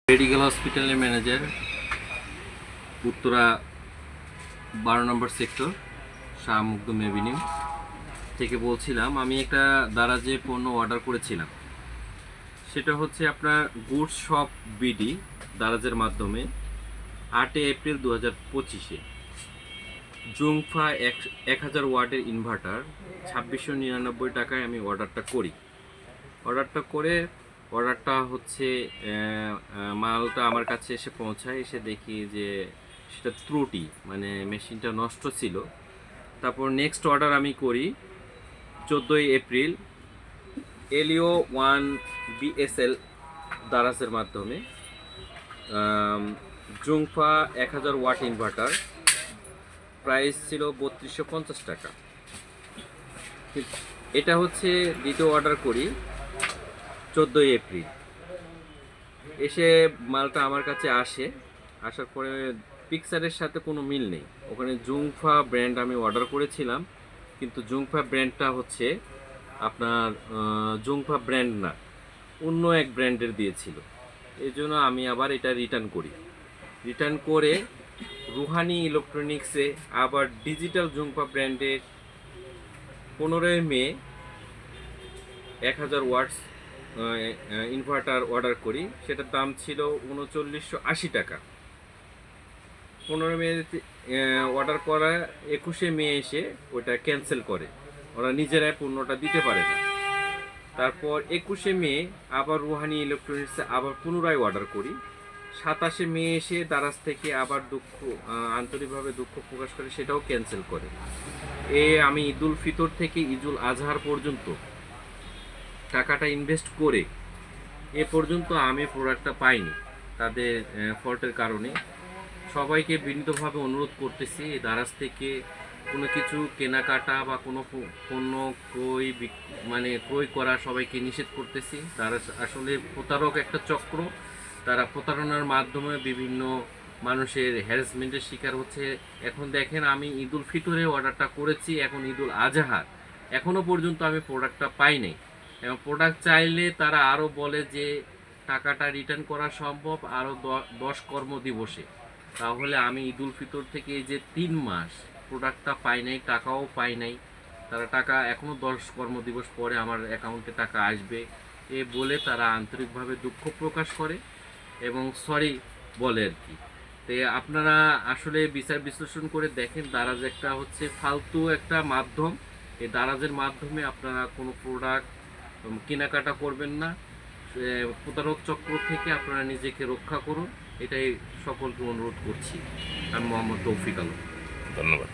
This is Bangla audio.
মেডিকেল হসপিটালের ম্যানেজার, উত্তরা 12 নম্বর সেক্টর, শাহ মুকদুম এভিনিউ থেকে বলছিলাম। আমি একটা দারাজে পণ্য অর্ডার করেছিলাম। সেটা হচ্ছে আপনার গুডস শপ বিডি দারাজের মাধ্যমে 8 এপ্রিল 2025-এ জুংফা 1000 ওয়াটের ইনভার্টার 2699 টাকায় আমি অর্ডারটা করি। অর্ডারটা হচ্ছে মালটা আমার কাছে এসে পৌঁছায়, এসে দেখি যে সেটা ত্রুটি, মানে মেশিনটা নষ্ট ছিল। তারপর নেক্সট অর্ডার আমি করি 14 এপ্রিল এলিও 1 বিএসএল দারাজের মাধ্যমে জুংফা 1000 ওয়াট ইনভার্টার, প্রাইস ছিল 3250 টাকা। এটা হচ্ছে দ্বিতীয় অর্ডার করি 14 এপ্রিল। এসে মালটা আমার কাছে আসার পরে পিকচারের সাথে কোনো মিল নেই। ওখানে জুংফা ব্র্যান্ড আমি অর্ডার করেছিলাম, কিন্তু জুংফা ব্র্যান্ডটা হচ্ছে আপনার জুংফা ব্র্যান্ড না, অন্য এক ব্র্যান্ডের দিয়েছিল। এই জন্য আমি আবার এটা রিটার্ন করে রুহানি ইলেকট্রনিক্সে আবার ডিজিটাল জুংফা ব্র্যান্ডের 15 মে 1000 ওয়াটস ইনভার্টার অর্ডার করি। সেটার দাম ছিল 3980 টাকা। 15 মে অর্ডার করা, 21 মে এসে ওটা ক্যান্সেল করে, ওরা নিজেরাই পণ্যটা দিতে পারে না। তারপর 21 মে আবার রুহানি ইলেকট্রনিক্সে আবার পুনরায় অর্ডার করি। 27 মে এসে দারাজ থেকে আবার আন্তরিকভাবে দুঃখ প্রকাশ করে, সেটাও ক্যান্সেল করে। আমি ঈদুল ফিতর থেকে ঈদুল আজহার পর্যন্ত টাকাটা ইনভেস্ট করে এ পর্যন্ত আমি প্রোডাক্টটা পাইনি, তাদের ফল্টের কারণে। সবাইকে বিনীতভাবে অনুরোধ করতেছি, এই দারাজ থেকে কোনো কিছু কেনাকাটা বা কোনো পণ্য ক্রয় করা সবাইকে নিষেধ করতেছি। দারাজ আসলে প্রতারক একটা চক্র, তারা প্রতারণার মাধ্যমে বিভিন্ন মানুষের হ্যারাসমেন্টের শিকার হচ্ছে। এখন দেখেন, আমি ঈদুল ফিতরে অর্ডারটা করেছি, এখন ঈদুল আজহার এখনও পর্যন্ত আমি প্রোডাক্টটা পাই নাই। এবং প্রোডাক্ট চাইলে তারা আরও বলে যে টাকাটা রিটার্ন করা সম্ভব আরও 10 কর্মদিবসে। তাহলে আমি ঈদুল ফিতর থেকে এই যে 3 মাস প্রোডাক্টটা পাই নাই, টাকাও পাই নাই। তারা টাকা এখনও 10 কর্মদিবস পরে আমার অ্যাকাউন্টে টাকা আসবে বলে তারা আন্তরিকভাবে দুঃখ প্রকাশ করে এবং সরি বলে আর কি। তো আপনারা আসলে বিচার বিশ্লেষণ করে দেখেন, দারাজ একটা হচ্ছে ফালতু একটা মাধ্যম। এই দারাজের মাধ্যমে আপনারা কোনো প্রোডাক্ট কেনাকাটা করবেন না। প্রতারক চক্র থেকে আপনারা নিজেকে রক্ষা করুন, এটাই সকলকে অনুরোধ করছি। আমি মোহাম্মদ তৌফিক আলম, ধন্যবাদ।